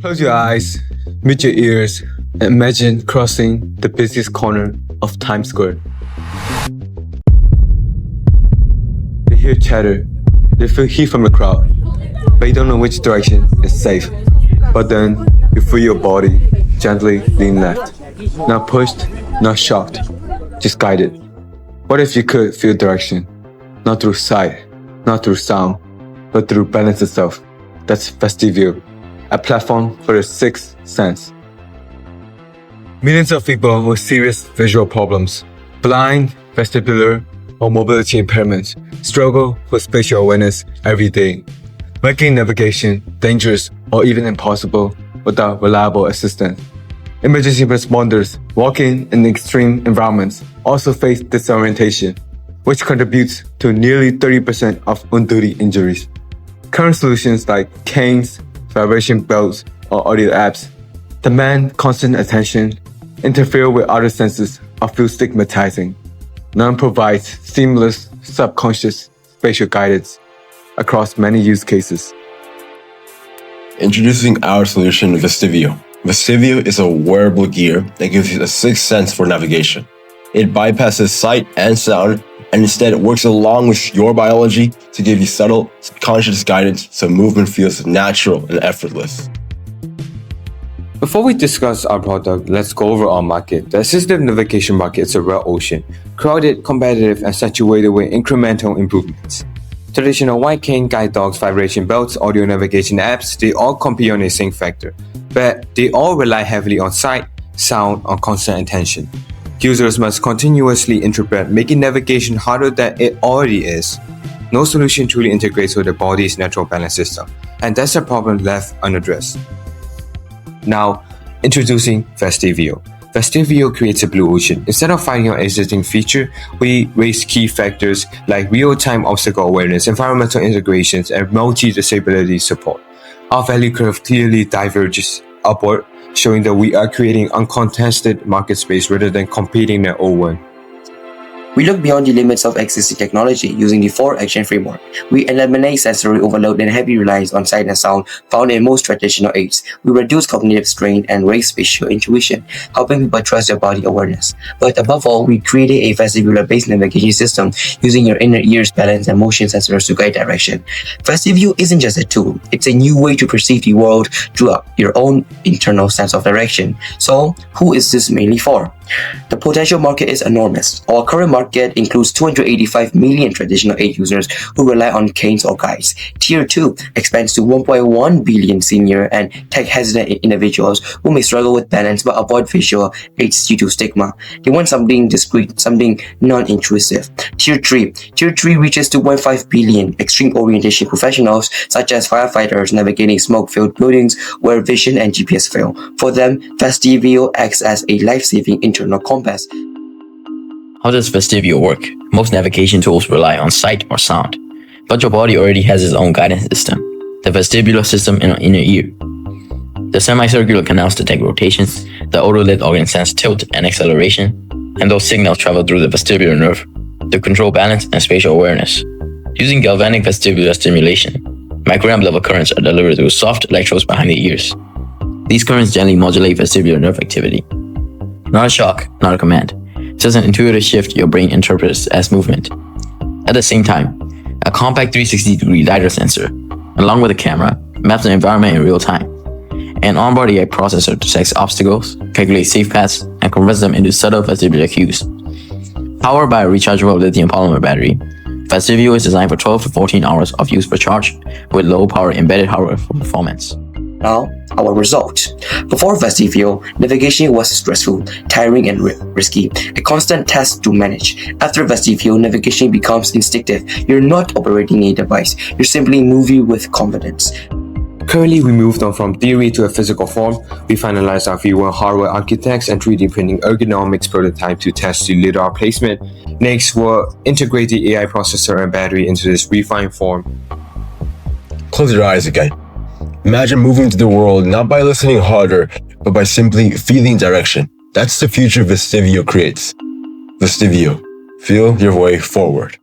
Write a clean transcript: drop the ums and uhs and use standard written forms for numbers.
Close your eyes, mute your ears, and imagine crossing the busiest corner of Times Square. They hear chatter, they feel heat from the crowd, but you don't know which direction is safe. But then you feel your body gently lean left. Not pushed, not shocked, just guided. What if you could feel direction? Not through sight, not through sound, but through balance itself. That's Vestivio, a platform for the sixth sense. Millions of people with serious visual problems, blind, vestibular, or mobility impairments, struggle with spatial awareness every day, making navigation dangerous or even impossible without reliable assistance. Emergency responders working in extreme environments also face disorientation, which contributes to nearly 30% of on-duty injuries. Current solutions like canes, vibration belts, or audio apps demand constant attention, interfere with other senses, or feel stigmatizing. None provides seamless, subconscious spatial guidance across many use cases. Introducing our solution, Vestivio. Vestivio is a wearable gear that gives you a sixth sense for navigation. It bypasses sight and sound and instead works along with your biology to give you subtle, subconscious guidance so movement feels natural and effortless. Before we discuss our product, let's go over our market. The assistive navigation market is a red ocean, crowded, competitive, and saturated with incremental improvements. Traditional white cane, guide dogs, vibration belts, audio navigation apps, they all compete on the same factor, but they all rely heavily on sight, sound, or constant attention. Users must continuously interpret, making navigation harder than it already is. No solution truly integrates with the body's natural balance system, and that's a problem left unaddressed. Now, introducing Vestivio. Vestivio creates a blue ocean. Instead of fighting an existing feature, we raise key factors like real-time obstacle awareness, environmental integrations, and multi-disability support. Our value curve clearly diverges upward, showing that we are creating uncontested market space rather than competing in an old one. We look beyond the limits of existing technology using the 4-action framework. We eliminate sensory overload and heavy reliance on sight and sound found in most traditional aids. We reduce cognitive strain and raise spatial intuition, helping people trust their body awareness. But above all, we created a vestibular-based navigation system using your inner ears, balance, and motion sensors to guide direction. Vestivio isn't just a tool, it's a new way to perceive the world through your own internal sense of direction. So, who is this mainly for? The potential market is enormous. Our current market includes 285 million traditional aid users who rely on canes or guides. Tier 2 expands to 1.1 billion senior and tech-hesitant individuals who may struggle with balance but avoid visual aids due to stigma. They want something discreet, something non-intrusive. Tier 3 reaches to 1.5 billion extreme orientation professionals such as firefighters navigating smoke-filled buildings where vision and GPS fail. For them, Vestivio acts as a life-saving internal compass. How does Vestivio work? Most navigation tools rely on sight or sound, but your body already has its own guidance system, the vestibular system in our inner ear. The semicircular canals detect rotations, the otolith organs sense tilt and acceleration, and those signals travel through the vestibular nerve to control balance and spatial awareness. Using Galvanic Vestibular Stimulation, microamp level currents are delivered through soft electrodes behind the ears. These currents gently modulate vestibular nerve activity. Not a shock, not a command. It's just an intuitive shift your brain interprets as movement. At the same time, a compact 360-degree LiDAR sensor, along with a camera, maps the environment in real time. An onboard AI processor detects obstacles, calculates safe paths, and converts them into subtle vestibular cues. Powered by a rechargeable lithium polymer battery, Vestivio is designed for 12 to 14 hours of use per charge with low-power embedded hardware for performance. Now, our results. Before Vestivio, navigation was stressful, tiring, and risky, a constant task to manage. After Vestivio, navigation becomes instinctive. You're not operating a device, you're simply moving with confidence. Currently, we moved on from theory to a physical form. We finalized our V1 hardware architects and 3D printing ergonomics prototype to test the LiDAR placement. Next, we'll integrate the AI processor and battery into this refined form. Close your eyes again. Imagine moving to the world not by listening harder, but by simply feeling direction. That's the future Vestivio creates. Vestivio, feel your way forward.